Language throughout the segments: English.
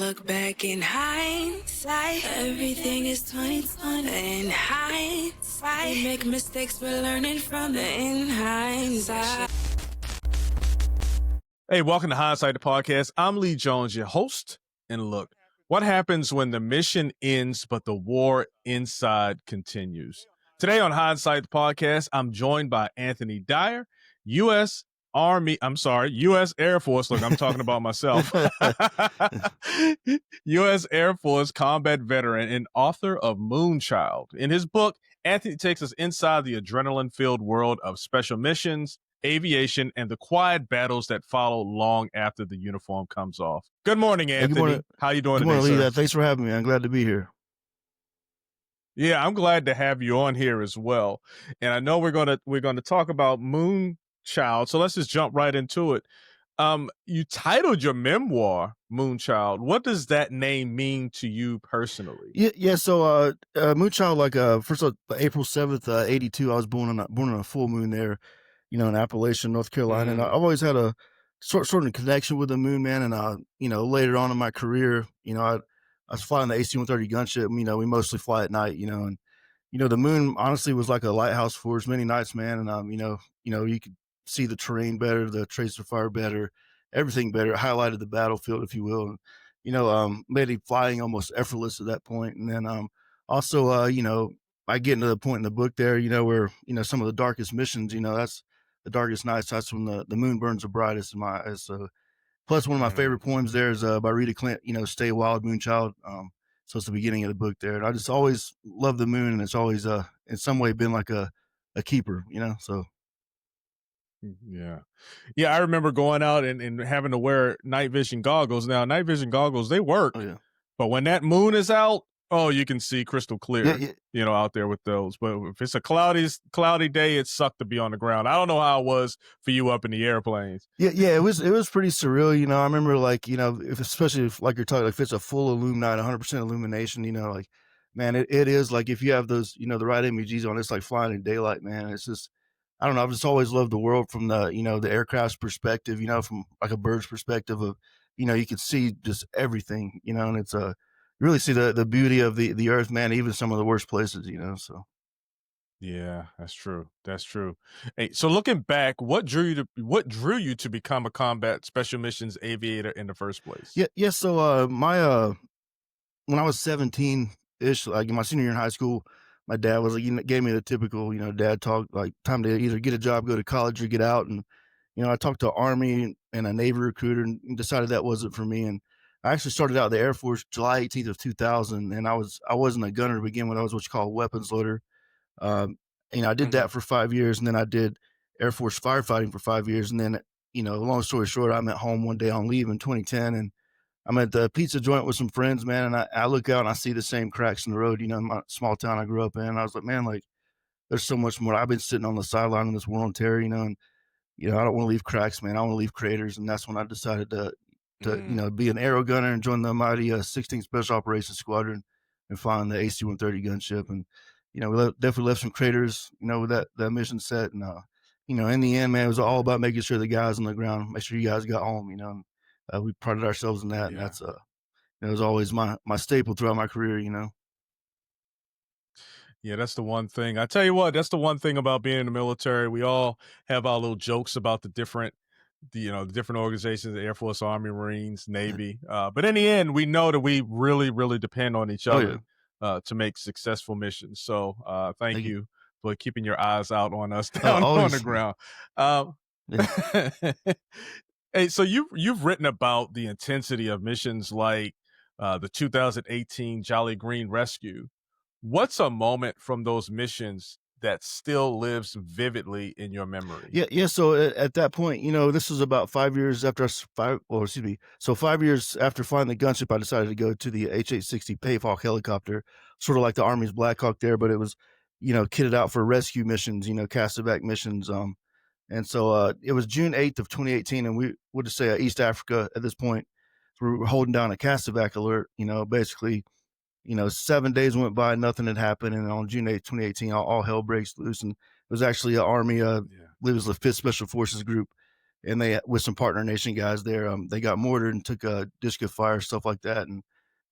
look back in hindsight, everything is 2020. In hindsight, we make mistakes, we're learning from it in hindsight. Hey, welcome to Hindsight Podcast. I'm Lee Jones, your host. And look, what happens when the mission ends, but the war inside continues? Today on Hindsight Podcast, I'm joined by Anthony Dyer, U.S. Air Force. Look, I'm talking about myself. U.S. Air Force combat veteran and author of Moonchild. In his book, Anthony takes us inside the adrenaline-filled world of special missions, aviation, and the quiet battles that follow long after the uniform comes off. Good morning, Anthony. Good morning. How you doing Good today, morning, sir? Lee. Thanks for having me. I'm glad to be here. Yeah, I'm glad to have you on here as well. And I know we're gonna talk about Moonchild, so let's just jump right into it. You titled your memoir Moonchild. What does that name mean to you personally? Yeah. So, Moonchild, first of all, April 7th, 82. I was born on a full moon there, in Appalachian, North Carolina. And I've always had a sort of connection with the moon, man. And later on in my career, I was flying the AC-130 gunship. We mostly fly at night, and the moon honestly was like a lighthouse for us many nights, man. And you could see the terrain better, the tracer fire better, everything better. It highlighted the battlefield, if you will, and made it flying almost effortless at that point. And then also, I get into the point in the book there, where some of the darkest missions, that's the darkest nights. That's when the moon burns the brightest in my eyes. So, plus one of my favorite poems there is by Rita Clint, Stay Wild, Moonchild. So it's the beginning of the book there. And I just always love the moon, and it's always in some way been like a keeper, so. Yeah. I remember going out and having to wear night vision goggles. Now, night vision goggles, they work. Oh, yeah. But when that moon is out, you can see crystal clear, Yeah. Out there with those. But if it's a cloudy day, it sucked to be on the ground. I don't know how it was for you up in the airplanes. Yeah, it was pretty surreal. I remember especially if like you're talking, like if it's a full illuminate, 100% illumination, man, it is like if you have those, the right images on, it's like flying in daylight, man. It's just, I don't know. I've just always loved the world from the, the aircraft's perspective, from like a bird's perspective of, you can see just everything, and it's you really see the beauty of the earth, man, even some of the worst places, so. Yeah, that's true. Hey, so looking back, what drew you to become a combat special missions aviator in the first place? Yeah. So, when I was 17-ish, like in my senior year in high school, my dad was like, gave me the typical, dad talk, like time to either get a job, go to college, or get out. And, I talked to an Army and a Navy recruiter and decided that wasn't for me. And I actually started out in the Air Force July 18th of 2000. And I wasn't a gunner to begin with. I was what you call a weapons loader. I did that for 5 years, and then I did Air Force firefighting for 5 years. And then, long story short, I'm at home one day on leave in 2010, and I'm at the pizza joint with some friends, man. And I look out and I see the same cracks in the road, in my small town I grew up in. I was like, man, like there's so much more. I've been sitting on the sideline of this war and terror, and I don't want to leave cracks, man. I want to leave craters. And that's when I decided to be an aero gunner and join the mighty 16th Special Operations Squadron and flying the AC-130 gunship. And, we definitely left some craters, with that mission set. And, in the end, man, it was all about making sure the guys on the ground, make sure you guys got home, and we prided ourselves in that. Yeah. And that's, it was always my staple throughout my career, Yeah, that's the one thing. I tell you what, that's the one thing about being in the military. We all have our little jokes about the different organizations, the Air Force, Army, Marines, Navy. But in the end, we know that we really, really depend on each other to make successful missions. So thank you for keeping your eyes out on us down on the ground. Hey, so you've written about the intensity of missions like the 2018 Jolly Green Rescue. What's a moment from those missions that still lives vividly in your memory? Yeah. So at that point, this was about 5 years after 5 years after flying the gunship, I decided to go to the H-860 Pavehawk helicopter, sort of like the Army's Black Hawk there, but it was, kitted out for rescue missions, casevac missions. And so it was June 8th of 2018, and we would just say East Africa at this point. So we were holding down a casevac alert, basically. 7 days went by, nothing had happened. And on June 8th, 2018, all hell breaks loose. And it was actually an Army, it was the 5th Special Forces Group. and they with some partner nation guys there, they got mortared and took a disc of fire, stuff like that, and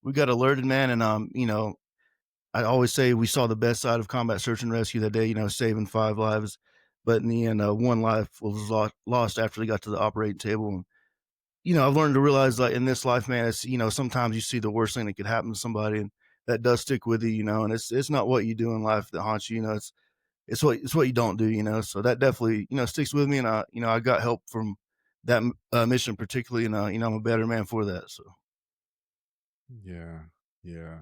we got alerted, man, and I always say we saw the best side of combat search and rescue that day, saving 5 lives, but in the end, 1 life was lost after they got to the operating table. And I've learned to realize, like, in this life, man, it's, sometimes you see the worst thing that could happen to somebody, and that does stick with you, and it's not what you do in life that haunts you, it's what you don't do, so that definitely, sticks with me, and I got help from that mission particularly, and I'm a better man for that. So Yeah. Yeah.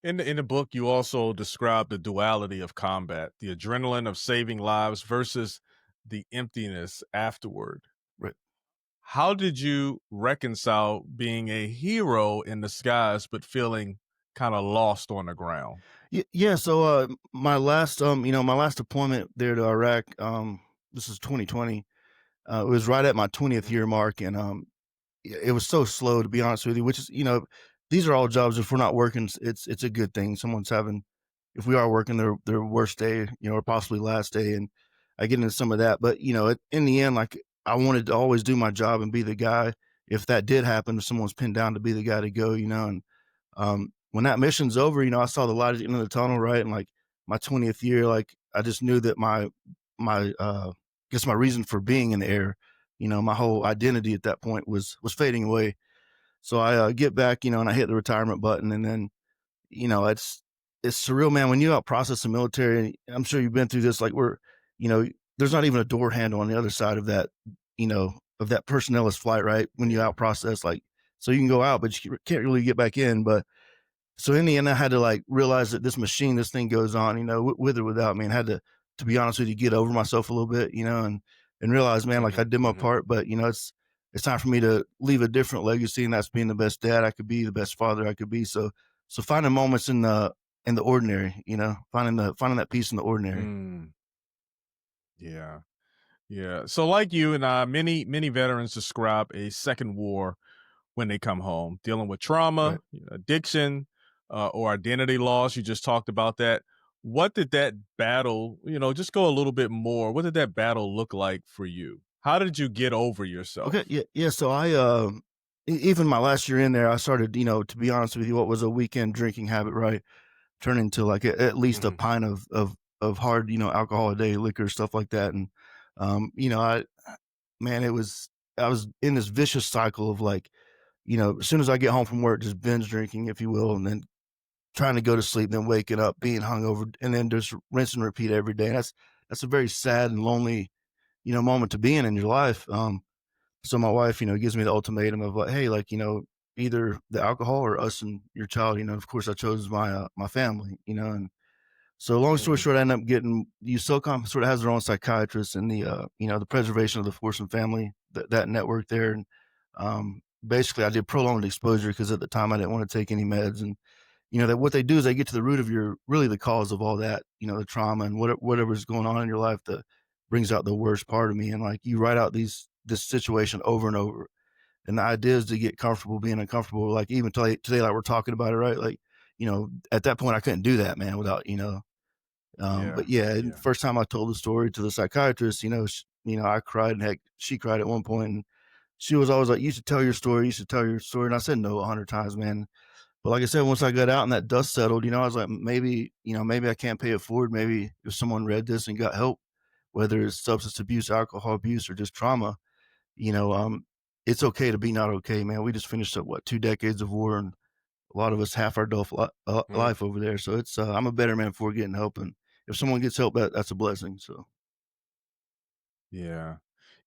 In the book, you also describe the duality of combat, the adrenaline of saving lives versus the emptiness afterward. right. How did you reconcile being a hero in the skies but feeling kind of lost on the ground? Yeah, so my last deployment there to Iraq, this is 2020. It was right at my 20th Mhm. year mark, and it was so slow, to be honest with you, which is, these are all jobs. If we're not working, it's a good thing. Someone's having, if we are working, their worst day, or possibly last day, and I get into some of that. But in the end, like, I wanted to always do my job and be the guy. If that did happen, if someone's pinned down, to be the guy to go, and when that mission's over, I saw the light at the end of the tunnel, right? And like my 20th year, like, I just knew that my guess my reason for being in the air, my whole identity at that point was fading away. So I get back, and I hit the retirement button, and then it's surreal, man. When you out process the military, and I'm sure you've been through this, like, where you know there's not even a door handle on the other side of that personnelist flight, right? When you Yeah. out process, like, so you can go out, but you can't really get back in. But so in the end, I had to, like, realize that this thing goes on, with or without me, and had to be honest with you, get over myself a little bit, and realize, man, like, I Mhm, did my mhm. part, but it's time for me to leave a different legacy, and that's being the best dad I could be, the best father I could be. So finding moments in the ordinary, finding that peace in the ordinary. Mm, yeah. Yeah. So like you and I, many veterans describe a second war when they come home, dealing with Right. trauma, addiction, or identity loss. You just talked about that. What did that battle, just go a little bit more. What did that battle look like for you? How did you get over Okay. yourself? Yeah. Yeah. So even my last year in there, I started, to be honest with you, what was a weekend drinking habit, right, turn into, like, at least a Hmm. pint of hard, alcohol a day, liquor, stuff like that. And, I man, I was in this vicious cycle of, like, as soon as I get home from work, just binge drinking, if you will, and then trying to go to sleep, then waking up, being hungover, and then just rinse and repeat every day. And that's a very sad and lonely, moment to be in your life. So my wife, gives me the ultimatum of, like, hey, like, either the alcohol or us and your child. Of course, I chose my family. And so long story Hmm. short, I ended up getting USOCOM sort of has their own psychiatrist, and the preservation of the force and family, that network there. And basically I did prolonged exposure because at the time I didn't want to take any meds. And that what they do is they get to the root of really the cause of all that, the trauma and whatever's going on in your life that brings out the worst part of me. And, like, you write out this situation over and over. And the idea is to get comfortable being uncomfortable. Like, even today, like, we're talking about it, right? Like, at that point I couldn't do that, man, without, Yeah. but yeah, and Yeah. the first time I told the story to the psychiatrist, I cried, and heck, she cried at one point, and she was always like, "You should tell your story. You should tell your story." And I said no 100 times, man. But like I said, once I got out and that dust settled, I was like, maybe I can't pay it forward. Maybe if someone read this and got help, whether it's substance abuse, alcohol abuse, or just trauma, you know, um, it's okay to be not okay, man. We just finished up, what, 2 decades of war, and a lot of us half our Mhm. life over there. So I'm a better man for getting help, and if someone gets help, that's a blessing. So Yeah.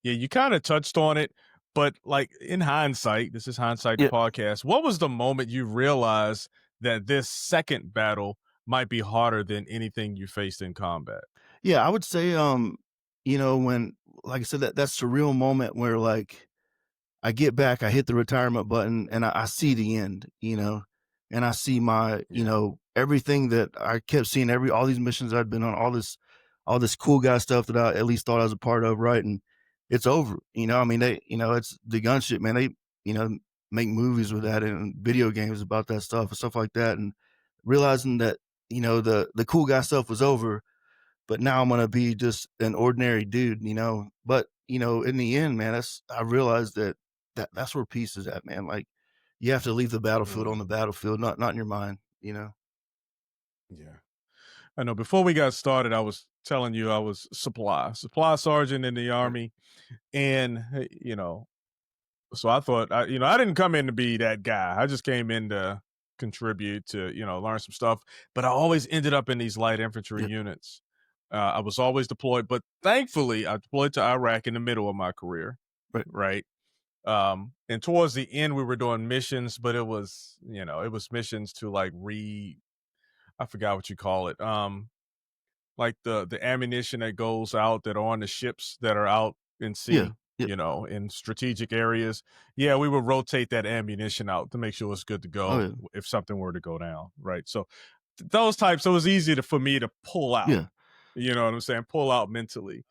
Yeah, you kind of touched on it, but like in hindsight, this is Hindsight the yeah, podcast. What was the moment you realized that this second battle might be harder than anything you faced in combat? yeah, I would say, when, like I said, that surreal moment where, like, I get back, I hit the retirement button, and I see the end, and I see my, Yeah. everything that I kept seeing, all these missions I'd been on, all this cool guy stuff that I at least thought I was a part of, right? And it's over. I mean, it's the gun shit, man. They, you know, make movies with that and video games about that stuff and stuff like that. And realizing that, the cool guy stuff was over, but now I'm gonna be just an ordinary dude, you know. But you know, in the end, man, I realized that's where peace is at, man. Like you have to leave the battlefield on Mm, the battlefield, not in your mind, you know. yeah. I know before we got started, I was telling you I was supply sergeant in the Army. And, so I thought, I didn't come in to be that guy. I just came in to contribute to, learn some stuff. But I always ended up in these light infantry Yeah, units. I was always deployed, but thankfully I deployed to Iraq in the middle of my career, right. right? And towards the end, we were doing missions, but it was missions to like I forgot what you call it. Like the ammunition that goes out that are on the ships that are out in Yeah, sea, yeah. in strategic areas. Yeah, we would rotate that ammunition out to make sure it's good to Oh go yeah, if something were to go down, right? So those types, it was easy for me to pull out. yeah, You know what I'm saying? Pull out mentally.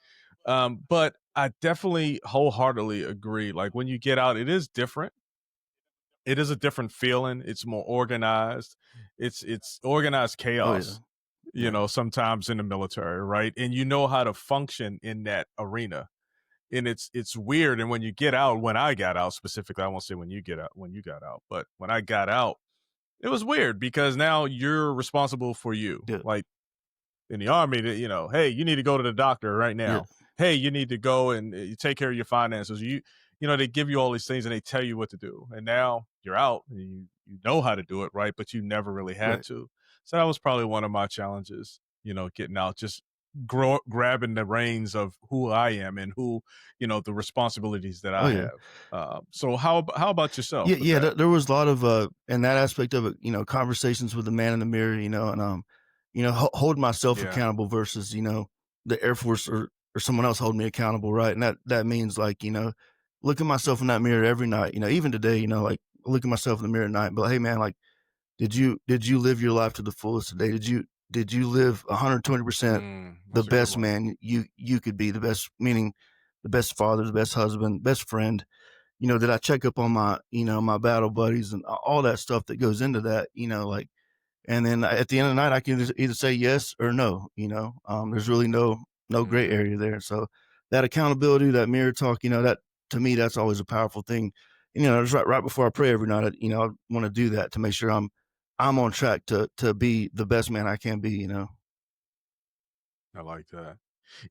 But I definitely wholeheartedly agree. Like when you get out, it is different. It is a different feeling. It's more organized. It's organized oh yeah, chaos, yeah, sometimes in the military, right? And you know how to function in that arena. And it's weird. And when you get out, when I got out specifically, I won't say when you got out, but when I got out, it was weird because now you're responsible for you. yeah, Like in the army that hey, you need to go to the doctor right yeah, now. Hey, you need to go and you take care of your finances. They give you all these things and they tell you what to do. And now you're out and you know how to do it, right? But you never really had right. to. So that was probably one of my challenges, getting out, just grabbing the reins of who I am and who, the responsibilities that Oh I yeah. have. So how about yourself Yeah, with yeah, that? there was a lot of, in that aspect of it, you know, conversations with the man in the mirror, you know, and, you know, holding myself Yeah. accountable versus, you know, the Air Force or someone else holding me accountable, right? And that means like, you know, look at myself in that mirror every night, you know, even today, you know, like look at myself in the mirror at night, but hey man, like, did you live your life to the fullest today? Did you live 120% the That's a good best one. man you could be, the best, meaning the best father, the best husband, best friend? You know, did I check up on my, you know, my battle buddies and all that stuff that goes into that, you know, like, and then at the end of the night, I can either say yes or no, you know, there's really no gray Mm, area there. So that accountability, that mirror talk, you know, that to me, that's always a powerful thing. And, you know, just right before I pray every night, you know, I want to do that to make sure I'm on track to be the best man I can be, you know. I like that.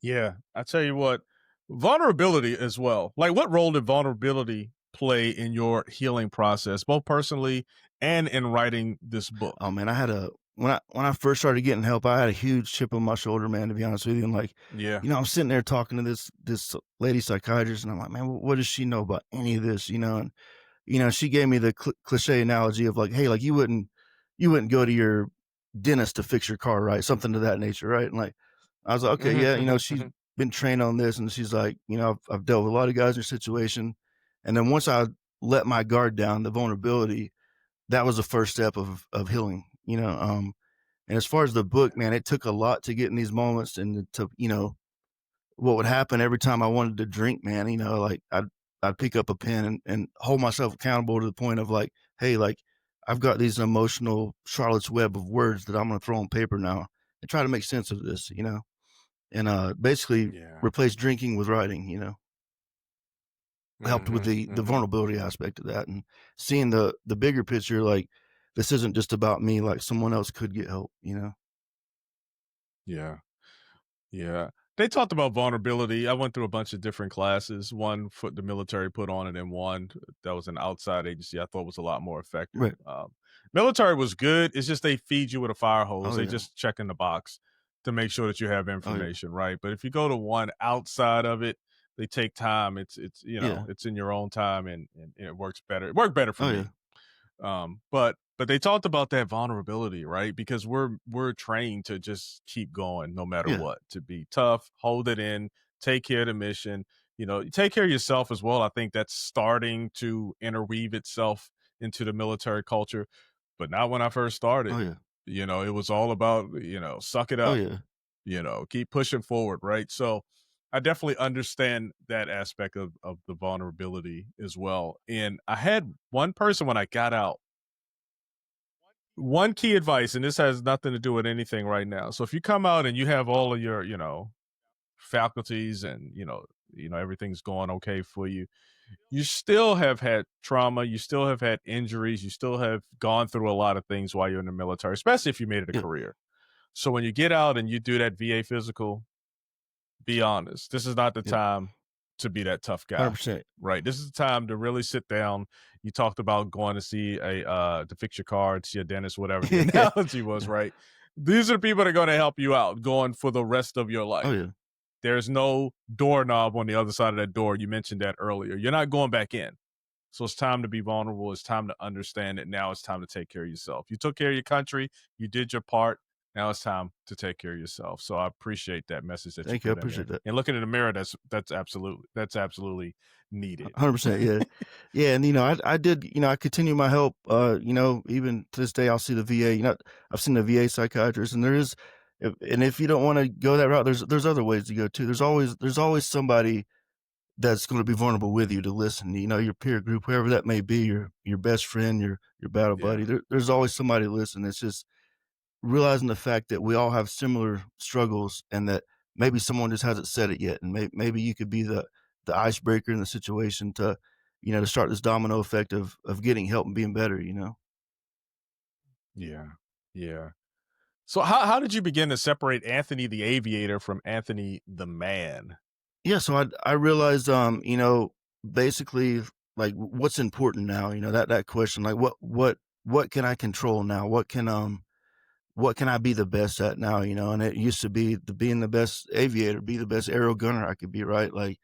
Yeah, I tell you what, vulnerability as well. Like, what role did vulnerability play in your healing process, both personally and in writing this Oh book? man, I had a when I first started getting help, I had a huge chip on my shoulder, man, to be honest with you. And like, Yeah. you know, I'm sitting there talking to this lady psychiatrist, and I'm like, man, what does she know about any of this? You know, and you know, she gave me the cliche analogy of like, hey, like you wouldn't go to your dentist to fix your car, right? Something to that nature, right? And like, I was like, okay, Mhm, yeah, you know, mhm, she's mhm. been trained on this, and she's like, you know, I've dealt with a lot of guys in your situation, and then once I let my guard down, the vulnerability, that was the first step of healing, you know. And as far as the book, man, it took a lot to get in these moments and to, you know, what would happen every time I wanted to drink, man, you know, like I'd pick up a pen and hold myself accountable to the point of like, hey, like I've got these emotional Charlotte's web of words that I'm gonna throw on paper now and try to make sense of this, you know, and basically Yeah. replace drinking with writing, you know, helped with Mhm, the mhm. vulnerability aspect of that and seeing the bigger picture, like this isn't just about me, like someone else could get help, you know. Yeah. Yeah. They talked about vulnerability. I went through a bunch of different classes. One for the military put on it, and one that was an outside agency I thought was a lot more effective. Right. Military was good. It's just they feed you with a fire hose. Oh They yeah. just check in the box to make sure that you have Oh yeah. information, right? But if you go to one outside of it, they take time. Yeah. It's in your own time, and it works better. It worked better for Oh yeah. me. But they talked about that vulnerability, right? Because we're trained to just keep going no matter Yeah. what, to be tough, hold it in, take care of the mission, take care of yourself as well. I think that's starting to interweave itself into the military culture, but not when I first started. Oh yeah. It was all about, suck it Oh up, yeah. keep pushing forward, right? So I definitely understand that aspect of the vulnerability as well. And I had one person when I got out one key advice, and this has nothing to do with anything right now. So if you come out and you have all of your, faculties and, everything's going okay for you, you still have had trauma, you still have had injuries, you still have gone through a lot of things while you're in the military, especially if you made it a Yeah. career. So when you get out and you do that VA physical, be honest, this is not the Yeah. time to be that tough guy. 100%. Right. This is the time to really sit down. You talked about going to see to fix your car, to see a dentist, whatever the Yeah. analogy was, right? These are the people that are going to help you out going for the rest of your life. Oh, yeah. There's no doorknob on the other side of that door. You mentioned that earlier. You're not going back in. So it's time to be vulnerable. It's time to understand that now it's time to take care of yourself. You took care of your country. You did your part. Now it's time to take care of yourself. So I appreciate that message that Thank you you. I put in appreciate there. that. And looking in the mirror, that's absolutely needed. 100%. Yeah. Yeah. And, I did, I continue my help, even to this day, I'll see the VA, I've seen the VA psychiatrist, and if you don't want to go that route, there's other ways to go too. There's always somebody that's going to be vulnerable with you to listen, your peer group, whoever that may be, your best friend, your battle buddy. There's always somebody to listen. It's just realizing the fact that we all have similar struggles, and that maybe someone just hasn't said it yet. And maybe you could be the icebreaker in the situation to, to start this domino effect of getting help and being better, Yeah. Yeah. So how did you begin to separate Anthony the aviator from Anthony the man? Yeah. So I realized, basically, like, what's important now, that question, like, what can I control now? What can I be the best at now? And it used to be being the best aviator, be the best aero gunner I could be, right? Like,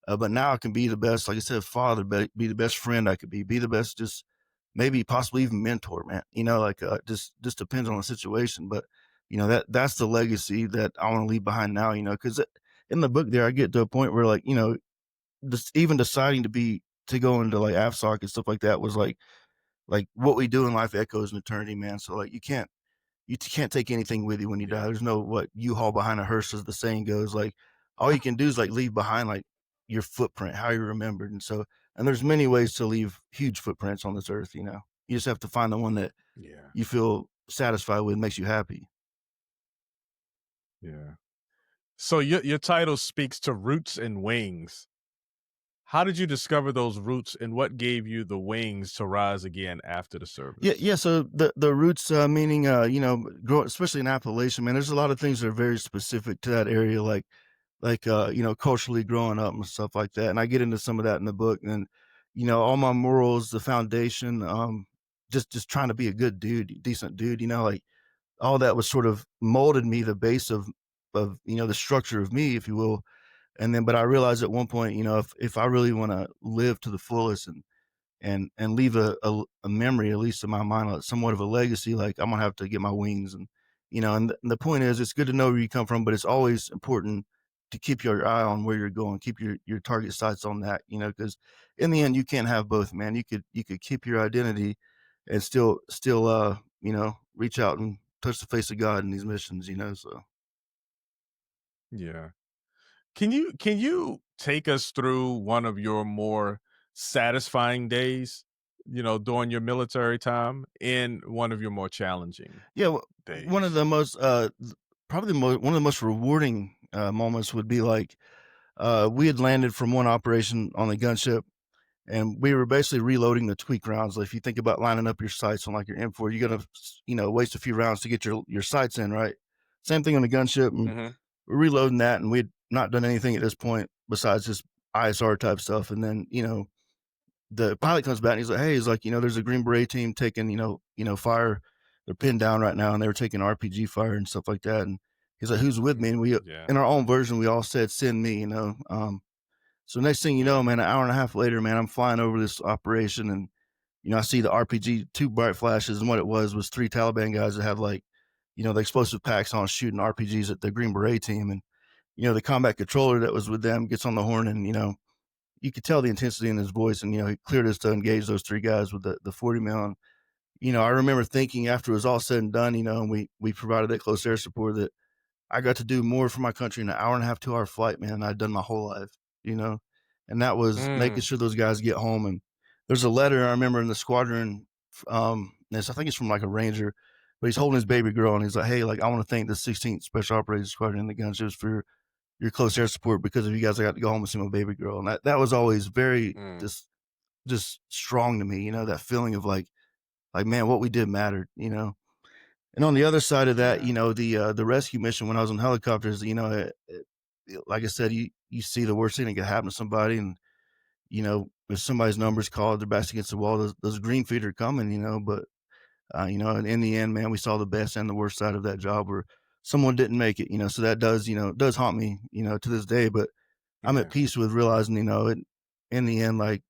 but now I can be the best, like I said, father, be the best friend I could be the best, just maybe possibly even mentor, man. Like, just depends on the situation. But, that's the legacy that I want to leave behind now, because in the book there, I get to a point where, like, just even deciding to go into like AFSOC and stuff like that was like what we do in life echoes in eternity, man. So like, you can't take anything with you when you die. There's no what U-Haul behind a hearse, as the saying goes. Like, all you can do is like leave behind like your footprint, how you're remembered. And there's many ways to leave huge footprints on this earth. You just have to find the one that Yeah. you feel satisfied with, makes you happy. Yeah. So your title speaks to roots and wings. How did you discover those roots, and what gave you the wings to rise again after the service? Yeah. So the roots, meaning, especially in Appalachian, man, there's a lot of things that are very specific to that area, like, culturally growing up and stuff like that. And I get into some of that in the book. And, all my morals, the foundation, just trying to be a good dude, decent dude, like all that was sort of molded me, the base of, the structure of me, if you will. And then, but I realized at one point, if I really want to live to the fullest and leave a memory, at least in my mind, like somewhat of a legacy, like, I'm gonna have to get my wings. And the point is, it's good to know where you come from, but it's always important to keep your eye on where you're going, keep your target sights on that, because in the end you can't have both, man. You could keep your identity and still reach out and touch the face of God in these missions, so. Yeah. Can you take us through one of your more satisfying days, during your military time, and one of your more challenging Yeah, one of days? the most, probably one of the most rewarding moments would be like, we had landed from one operation on the gunship, and we were basically reloading the tweak rounds. Like, if you think about lining up your sights on like your M4, you got to, waste a few rounds to get your sights in, right? Same thing on the gunship, and Mm-hmm. we're reloading that, and we'd not done anything at this point besides just ISR type stuff. And then, the pilot comes back and he's like, "Hey, there's a Green Beret team taking, fire. They're pinned down right now, and they were taking RPG fire and stuff like that." And he's like, "Who's with me?" And we, Yeah. in our own version, we all said, "Send me," So next thing you know, man, an hour and a half later, man, I'm flying over this operation, and, I see the RPG, two bright flashes. And what it was three Taliban guys that have like, the explosive packs on, shooting RPGs at the Green Beret team. And, the combat controller that was with them gets on the horn, and, you could tell the intensity in his voice, and, he cleared us to engage those three guys with the 40 mil. And, I remember thinking after it was all said and done, and we provided that close air support, that I got to do more for my country in an hour and a half, 2 hour flight, man, I'd done my whole life, and that was making sure those guys get home. And there's a letter I remember in the squadron I think it's from like a Ranger, but he's holding his baby girl and he's like, "Hey, like I want to thank the 16th Special Operations Squadron and the Gunships for your close air support because of you guys. I got to go home and see my baby girl," and that was always very just strong to me. That feeling of like man, what we did mattered. And on the other side of that, Yeah. the rescue mission when I was on helicopters, like I said, you see the worst thing that could happen to somebody, and if somebody's number's called, they're backed against the wall. Those green feet are coming, but and in the end, man, we saw the best and the worst side of that job where someone didn't make it. So that does haunt me, to this day. But I'm at Yeah. peace with realizing, in the end, like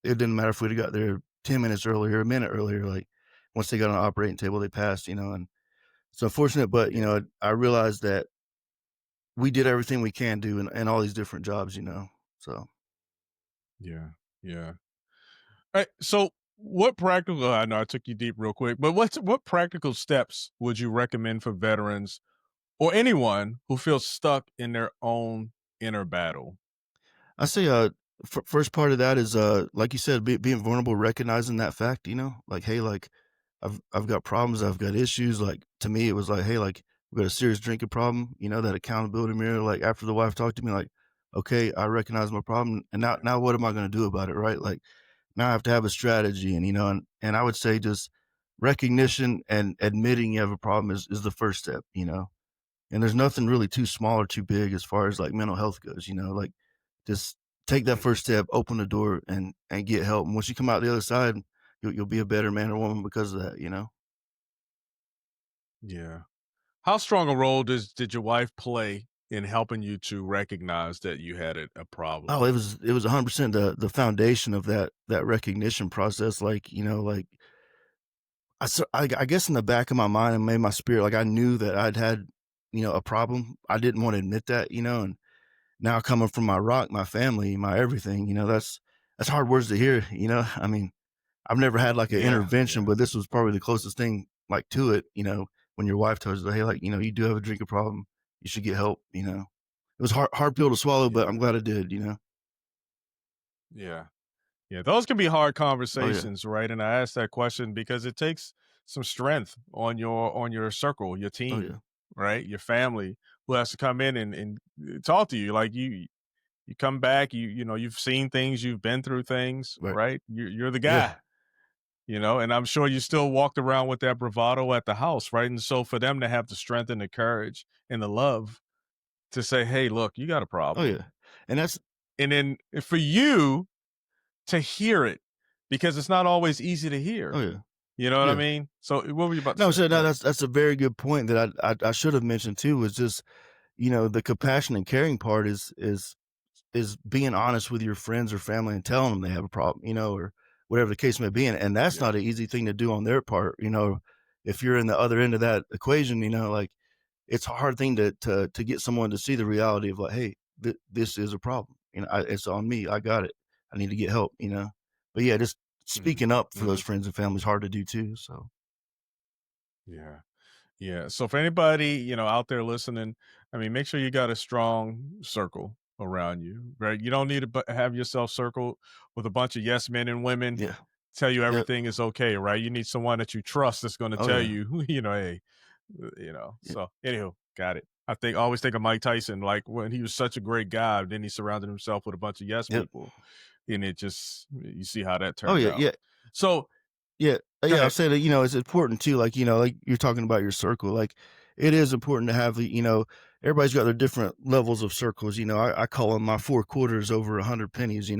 it didn't matter if we'd have got there 10 minutes earlier, a minute earlier. Like once they got on the operating table, they passed, and it's unfortunate, but Yeah. I realized that we did everything we can do in all these different jobs, so. Yeah. Yeah. All right. So what practical, I know I took you deep real quick, but what practical steps would you recommend for veterans or anyone who feels stuck in their own inner battle? I say, first part of that is, like you said, being vulnerable, recognizing that fact, like, hey, like I've got problems, I've got issues. Like to me, it was like, hey, like we've got a serious drinking problem, that accountability mirror. Like after the wife talked to me, like, okay, I recognize my problem, and now what am I going to do about it, right? Like now I have to have a strategy, and and I would say just recognition and admitting you have a problem is the first step, and there's nothing really too small or too big as far as like mental health goes, like just take that first step, open the door and get help. And once you come out the other side, you'll be a better man or woman because of that. Yeah. How strong a role did your wife play in helping you to recognize that you had a Oh, problem? it was 100% the foundation of that recognition process. Like, like I guess in the back of my mind and maybe my spirit, like I knew that I'd had, a problem. I didn't want to admit that, and now coming from my rock, my family, my everything, that's hard words to hear, I mean, I've never had like an Yeah. intervention, Yeah. but this was probably the closest thing like to it, when your wife tells you, hey, like, you do have a drinking problem. You should get help, It was hard pill to swallow, but Yeah. I'm glad I did. Yeah. Yeah, those can be hard Oh yeah. conversations, right? And I asked that question because it takes some strength on your circle, your Oh yeah. team, right? Your family who has to come in and talk to you. Like you come back, you've seen things, you've been through things, Right. right? You're the Yeah. guy, and I'm sure you still walked around with that bravado at the house, right? And so for them to have the strength and the courage and the love to say, "Hey, look, you got a Oh problem," yeah. And that's and then for you to hear it because it's not always easy to oh hear. yeah. You know what I Yeah. mean? So what were you about to No, say? so no, Yeah. that's a very good point that I should have mentioned too, was just, the compassion and caring part is being honest with your friends or family and telling them they have a problem, or whatever the case may be. And that's Yeah. not an easy thing to do on their part. If you're in the other end of that equation, like it's a hard thing to get someone to see the reality of like, hey, this is a problem. It's on me. I got it. I need to get help. But yeah, just Mhm. speaking up for those Mhm. friends and family is hard to do too. So Yeah. Yeah. So for anybody, out there listening, I mean, make sure you got a strong circle around you, right? You don't need to have yourself circled with a bunch of yes men and women yeah. tell you Yep. everything is okay, right? You need someone that you trust that's going to Oh tell yeah. you, hey, Yeah. so anywho, got it. I always think of Mike Tyson, like when he was such a great guy, then he surrounded himself with a bunch of yes Yep. people, and it just you see how that Oh turned yeah. out. Yeah. So Yeah, go yeah, I'll ahead. say that, it's important too, like, like you're talking about your circle, like, it is important to have everybody's got their different levels of circles, I call them my 4 quarters over 100 pennies.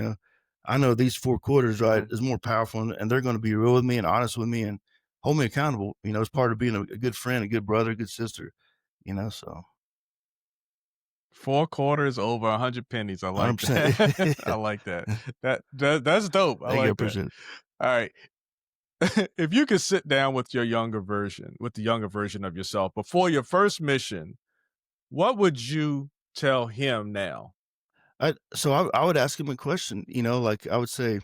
I know these 4 quarters, right, Mhm. is more powerful, and they're gonna be real with me and honest with me and hold me accountable, it's part of being a good friend, a good brother, a good sister, so 4 quarters over 100 pennies. I like 100%. that. I like that. That's dope. I Thank you, I like that. appreciate it. All right. If you could sit down with the younger version of yourself before your first mission, what would you tell him now? I would ask him a question, like, I would say,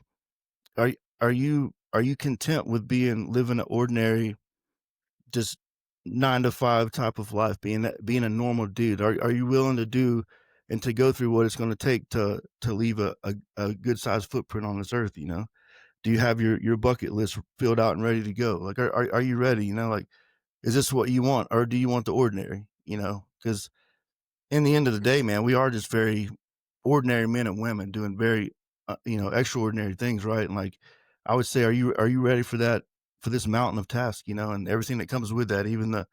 "Are you content with living an ordinary, just 9 to 5 type of life, being a normal dude? Are you willing to do and to go through what it's gonna take to leave a good sized footprint on this earth, Do you have your bucket list filled out and ready to go? Like, are you ready? You know, like, is this what you want, or do you want the ordinary? You know, because in the end of the day, man, we are just very ordinary men and women doing very, extraordinary things, right? And like, I would say, are you ready for that, for this mountain of task, you know, and everything that comes with that, even the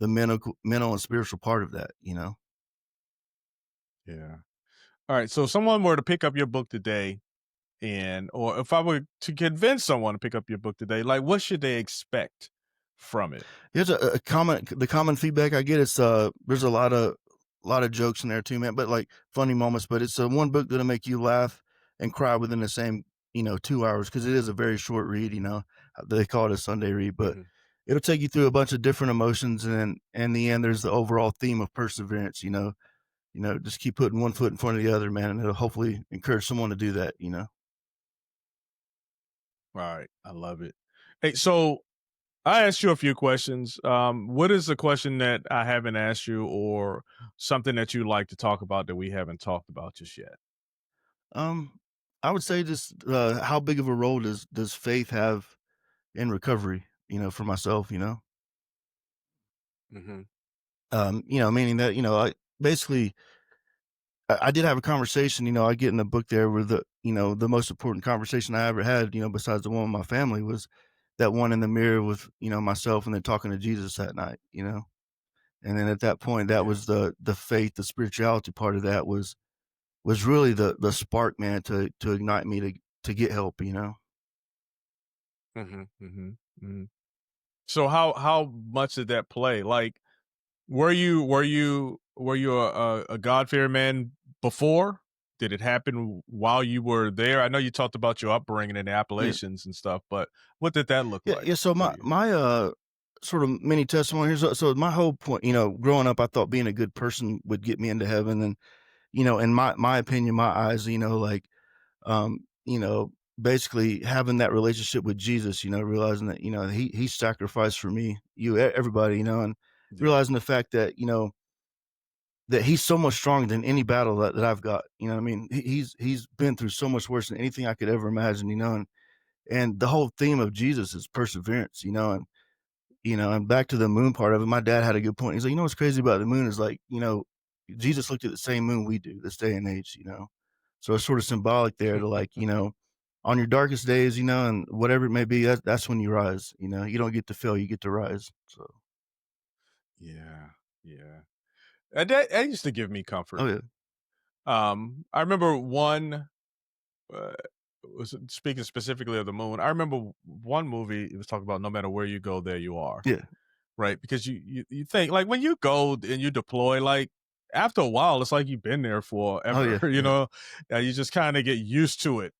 mental and spiritual part of that, you know? Yeah. All right. So if someone were to pick up your book today or if I were to convince someone to pick up your book today, like what should they expect from it? Here's a the common feedback I get is, there's a lot of jokes in there too, man, but like funny moments, but it's one book that'll make you laugh and cry within the same, 2 hours, because it is a very short read, you know. They call it a Sunday read, but Hmm. it'll take you through a bunch of different emotions, and then in the end, there's the overall theme of perseverance, you know. Just keep putting one foot in front of the other, man, and it'll hopefully encourage someone to do that, you know. All right. I love it. Hey, so I asked you a few questions. What is a question that I haven't asked you or something that you like to talk about that we haven't talked about just yet? Um, I would say just, how big of a role does faith have in recovery, for myself, you know? Hmm. Meaning that, I basically I did have a conversation, I get in the book there where the most important conversation I ever had, besides the one with my family, was that one in the mirror with, myself, and then talking to Jesus that night, you know? And then at that point, that Yeah. was the faith, the spirituality part of that was really the spark, man, to ignite me to get help, you know? Hmm. Hmm. Hmm. So how much did that play? Like, were you a God fearing man before? Did it happen while you were there? I know you talked about your upbringing in the Yeah. Appalachians and stuff, but what did that look Yeah, like yeah. So for my you? my sort of mini testimony here. So my whole point, growing up, I thought being a good person would get me into heaven, and in my opinion, my eyes, like, um, you know, basically having that relationship with Jesus, realizing that he sacrificed for me, everybody, and Yeah. realizing the fact that that he's so much stronger than any battle that I've got. You know what I mean? He's been through so much worse than anything I could ever imagine. And the whole theme of Jesus is perseverance. And back to the moon part of it, my dad had a good point. He's like, what's crazy about the moon is, like, Jesus looked at the same moon we do this day and age. So it's sort of symbolic there to, like, on your darkest days, and whatever it may be, that's when you rise. You don't get to fail, you get to rise. So, Yeah. Yeah. And that used to give me oh comfort. yeah, I remember uh, speaking specifically of the moon. I remember one movie. It was talking about no matter where you go, there you are. yeah, Right? Because you think like when you go and you deploy, like after a while, it's like you've been there oh forever. yeah, yeah, You just kind of get used to it.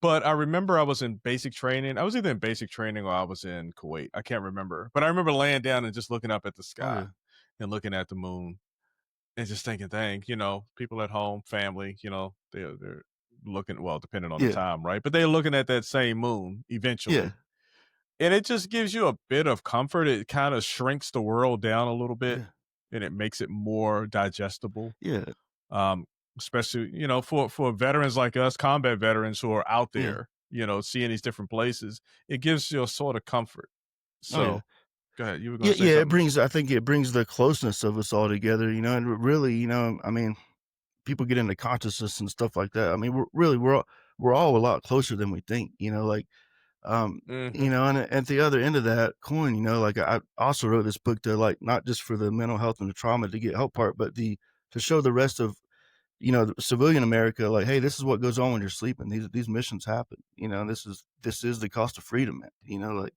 But I remember I was in basic training. I was either in basic training or I was in Kuwait. I can't remember. But I remember laying down and just looking up at the oh sky yeah, and looking at the moon and just thinking, dang, people at home, family, they're looking, well, depending on the yeah, time, right? But they're looking at that same moon yeah, eventually. And it just gives you a bit of comfort. It kind of shrinks the world down a little bit yeah, and it makes it more digestible. yeah, Um, Especially, for veterans like us, combat veterans who are out yeah, there, seeing these different places, it gives you a sort of comfort. oh yeah. So go ahead. You were going Yeah, to say yeah, something? I think it brings the closeness of us all together, and really, I mean, people get into consciousness and stuff like that. I mean, we're all a lot closer than we think, like, Hmm. and at the other end of that coin, like, I also wrote this book to, like, not just for the mental health and the trauma to get help part, but to show the rest of, the civilian America, like, hey, this is what goes on when you're sleeping. These missions happen, and this is the cost of freedom, man. Like,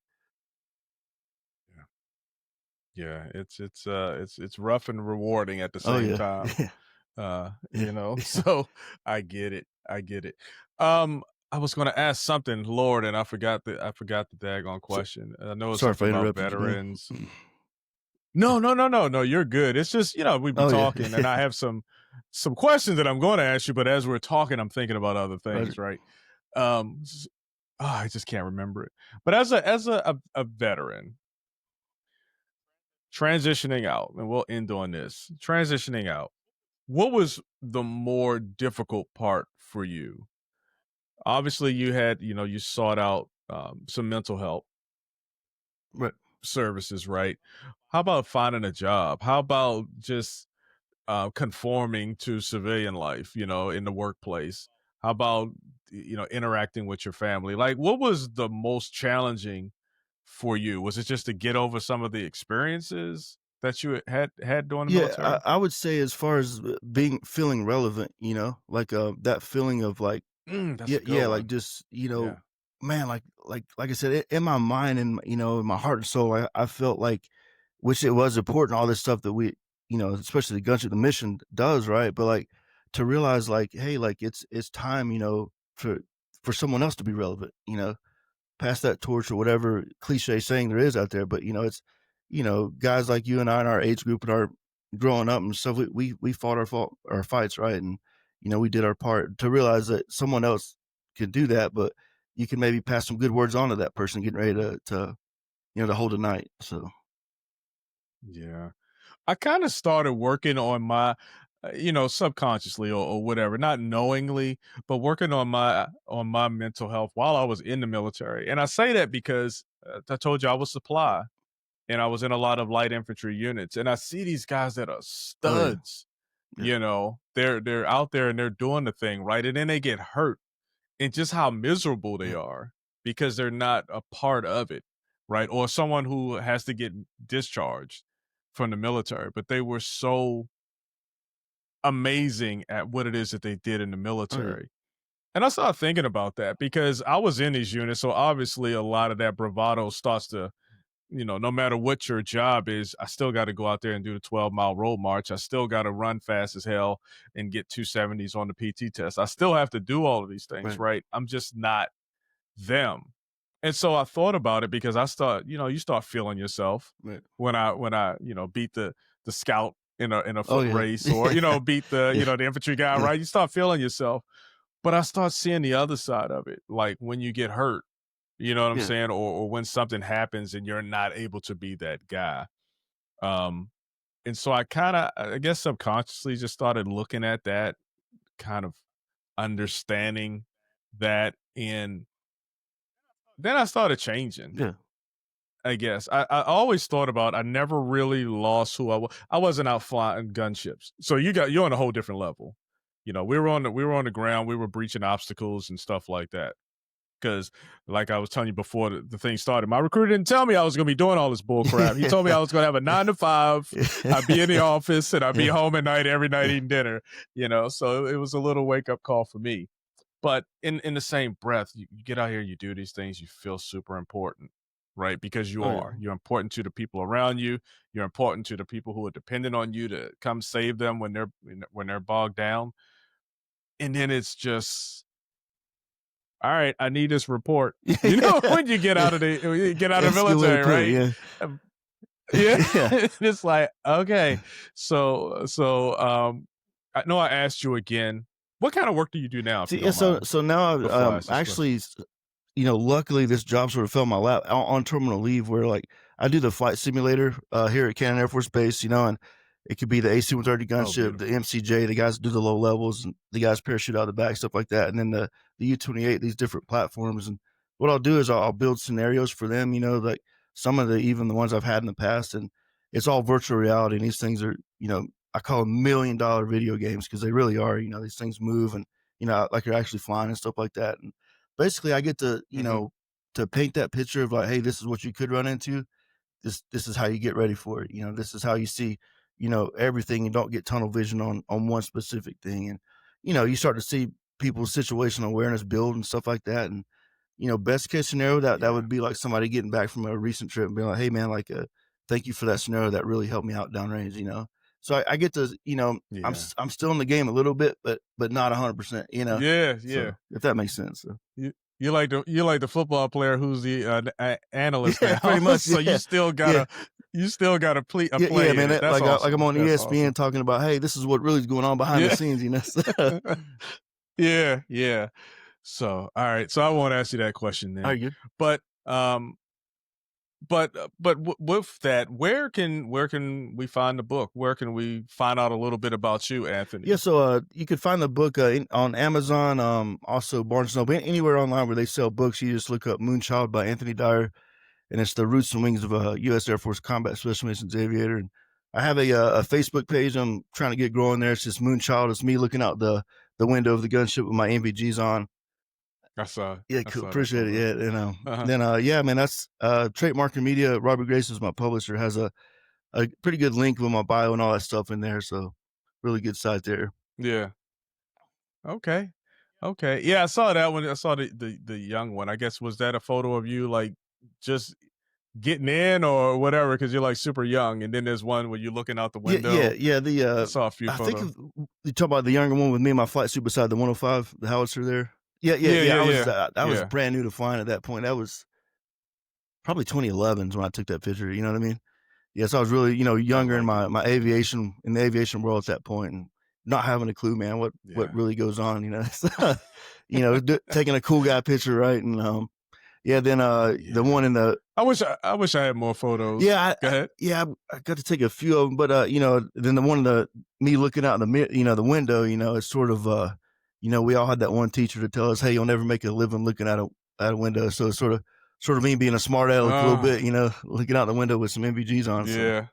Yeah. Yeah. It's rough and rewarding at the oh same yeah, time. yeah, yeah, yeah. So I get it. I get it. Um, I was going to ask something, Lord, and I forgot the daggone So, question. I know it's sorry if something I about interrupted you, man. veterans. No, no, no, no, no. You're good. It's just we've been Oh yeah, talking, and I have some questions that I'm going to ask you. But as we're talking, I'm thinking about other Roger. things, right? Um, I just can't remember it. But as a veteran transitioning out, and we'll end on this transitioning out. What was the more difficult part for you? obviously you had, you sought out some mental health Right. services, right? How about finding a job? How about just conforming to civilian life, in the workplace? How about, interacting with your family? Like, what was the most challenging for you? Was it just to get over some of the experiences that you had during the Yeah, military? I would say as far as feeling relevant, like that feeling of like, That's yeah, a good yeah, like one. just, Yeah. man, like I said, in my mind and in my heart and soul, I felt like, which it was important, all this stuff that we, especially the gunship, the mission does, right? But like to realize, like, hey, like it's time, for someone else to be relevant, pass that torch or whatever cliche saying there is out there. But it's guys like you and I in our age group and our growing up and stuff. We fought our fights, right, and we did our part to realize that someone else could do that, but you can maybe pass some good words on to that person getting ready to hold a night. So Yeah. I kind of started working on my, subconsciously or whatever, not knowingly, but working on my mental health while I was in the military. And I say that because I told you I was supply and I was in a lot of light infantry units, and I see these guys that are oh yeah, studs. yeah, They're out there and they're doing the thing, right? And then they get hurt, and just how miserable they yeah, are because they're not a part of it, right? Or someone who has to get discharged from the military, but they were so amazing at what it is that they did in the oh yeah, military. And I started thinking about that because I was in these units. So obviously a lot of that bravado starts to, no matter what your job is, I still got to go out there and do the 12-mile road march. I still got to run fast as hell and get 270s on the PT test. I still have to do all of these things, right, right? I'm just not them. And so I thought about it because I start, you start feeling yourself right, when I, beat the scout in a oh foot yeah, race, or, beat the, yeah, the infantry guy, yeah, right? You start feeling yourself. But I start seeing the other side of it, like when you get hurt, you know what I'm yeah, saying? Or when something happens and you're not able to be that guy. Um, and so I guess subconsciously just started looking at that, kind of understanding that. And then I started changing, yeah, I guess. I always thought about, I never really lost who I was. I wasn't out flying gunships. So you're on a whole different level. We were on the ground, we were breaching obstacles and stuff like that. Because, like I was telling you before the thing started, my recruiter didn't tell me I was going to be doing all this bull crap. He told me I was going to have a 9 to 5. I'd be in the office and I'd be yeah, home at night every night yeah, eating dinner. So it was a little wake up call for me. But in the same breath, you get out here, you do these things, you feel super important, right? Because oh yeah, you're important to the people around you. You're important to the people who are dependent on you to come save them when they're bogged down. And then it's just, all right, I need this report. yeah, When you get yeah. out when you get out of the That's a good way to military, put it. right? Yeah, Um, Yeah. yeah. It's like, okay. So I know I asked you again, what kind of work do you do now, if you See, yeah, don't so mind, so now I've before I ask this question? actually, luckily this job sort of fell in my lap on terminal leave, where like I do the flight simulator here at Cannon Air Force Base, and it could be the AC-130 Oh, gunship, the beautiful. MCJ, the guys that do the low levels, and the guys parachute out the back, stuff like that, and then the U-28, these different platforms. And what I'll do is I'll build scenarios for them, like some of even the ones I've had in the past, and it's all virtual reality. And these things are, I call them $1 million video games because they really are. These things move and like you're actually flying and stuff like that. And basically, I get to Hmm. to paint that picture of like, hey, this is what you could run into. This is how you get ready for it. This is how you see everything. You don't get tunnel vision on one specific thing. And you start to see people's situational awareness build and stuff like that. And best case scenario, that Yeah. would be like somebody getting back from a recent trip and being like, hey man, like thank you for that scenario, that really helped me out downrange. So I get to, Yeah. I'm still in the game a little bit, but not 100%, Yeah. Yeah. so if that makes sense. So. You, you're like the football player who's the analyst Yeah, now. pretty much. So Yeah, yeah, you still gotta yeah, yeah, play in man. it. That's Like I'm awesome. on That's ESPN awesome. talking about, hey, this is what really is going on behind the Yeah. scenes. Yeah. Yeah. So, all right. So I won't ask you that question Are then. you? But But with that, where can we find the book? Where can we find out a little bit about you, Anthony? Yeah, so you can find the book on Amazon, also Barnes & Noble, anywhere online where they sell books. You just look up Moonchild by Anthony Dyer, and it's the roots and wings of a U.S. Air Force Combat Special Missions Aviator. And I have a Facebook page I'm trying to get growing there. It's just Moonchild. It's me looking out the window of the gunship with my NVGs on. I saw. Yeah, I cool. saw Appreciate it. Yeah, Uh-huh. then yeah, man, that's Trademark Media. Robert Grace is my publisher. Has a pretty good link with my bio and all that stuff in there. So really good site there. Yeah. Okay. Yeah, I saw that one. I saw the young one. I guess, was that a photo of you like just getting in or whatever, because you're like super young, and then there's one where you're looking out the window. Yeah. I saw a few I photos. think you talk about the younger one with me and my flight suit beside the 105, the howitzer there. Yeah. I was brand new to flying at that point. That was probably 2011 when I took that picture. You know what I mean? Yeah, so I was really, younger in my aviation, in the aviation world at that point, and not having a clue, man, what really goes on, taking a cool guy picture, right? And then the one in the I wish I had more photos. Yeah, Go ahead. I got to take a few of them, but then the one of the me looking out in the the window, it's sort of we all had that one teacher to tell us, hey, you'll never make a living looking out a window. So it's sort of me being a smart aleck a little bit, looking out the window with some NVGs on. Yeah.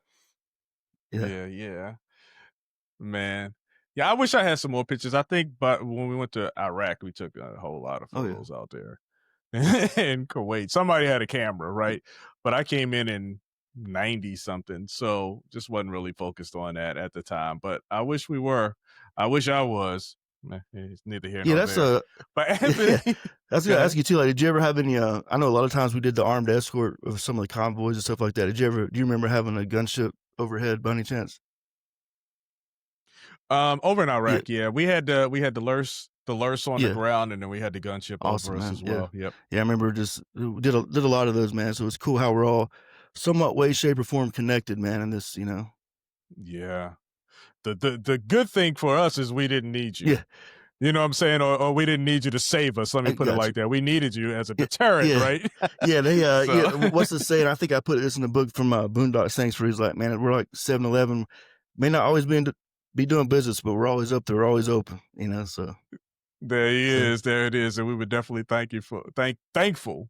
So. Yeah. Man. Yeah, I wish I had some more pictures. I think, but when we went to Iraq, we took a whole lot of photos out there. In Kuwait, somebody had a camera, right? But I came in 90 something, so just wasn't really focused on that at the time. But I wish we were. I wish I was. It's neither here nor there. But Anthony, I was gonna ask you too. Like, did you ever have any? I know a lot of times we did the armed escort of some of the convoys and stuff like that. Do you remember having a gunship overhead by any chance? Over in Iraq, yeah. We had the Lurs on the ground, and then we had the gunship over us as well. Yeah. Yeah, I remember just did a lot of those, man. So it's cool how we're all somewhat way, shape, or form connected, man, in this, Yeah. The good thing for us is we didn't need you. Yeah. You know what I'm saying? Or we didn't need you to save us. Let me put it like that. We needed you as a deterrent, right? Yeah, they what's the saying? I think I put this in the book from Boondock Saints, where he's like, man, we're like 7-Eleven. May not always be doing business, but we're always up there, we're always open, so. There it is. And we would definitely thankful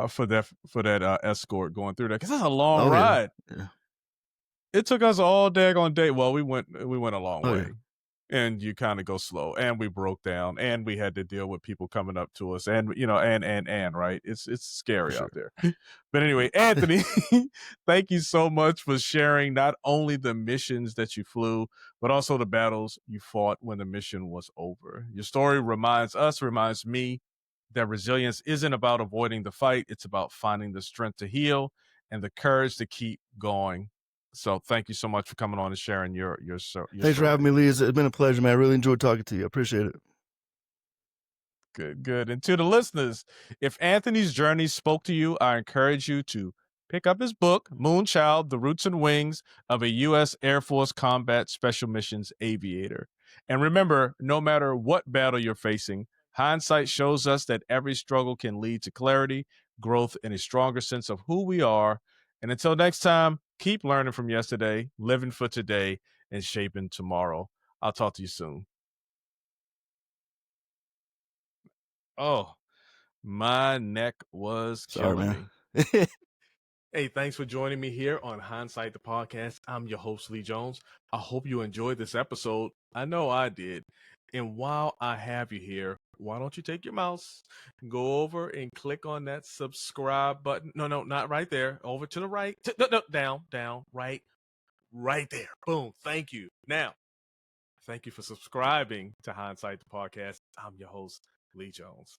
for that escort going through that, because that's a long ride. Yeah. It took us all daggone day. Well, we went a long way. Yeah. And you kind of go slow, and we broke down, and we had to deal with people coming up to us, and and right, it's scary out there. But anyway, Anthony, thank you so much for sharing not only the missions that you flew, but also the battles you fought when the mission was over. Your story reminds me that resilience isn't about avoiding the fight; it's about finding the strength to heal and the courage to keep going. So thank you so much for coming on and sharing your story. Thanks for having me, Lee. It's been a pleasure, man. I really enjoyed talking to you. I appreciate it. Good. And to the listeners, if Anthony's journey spoke to you, I encourage you to pick up his book, Moonchild, The Roots and Wings of a U.S. Air Force Combat Special Missions Aviator. And remember, no matter what battle you're facing, hindsight shows us that every struggle can lead to clarity, growth, and a stronger sense of who we are. And until next time, keep learning from yesterday, living for today, and shaping tomorrow. I'll talk to you soon. Oh, my neck was killing me. Hey, thanks for joining me here on Hindsight the Podcast. I'm your host, Lee Jones. I hope you enjoyed this episode. I know I did. And while I have you here, why don't you take your mouse, go over and click on that subscribe button. No, not right there. Over to the right. No, down, right there. Boom. Thank you. Now, thank you for subscribing to Hindsight the Podcast. I'm your host, Lee Jones.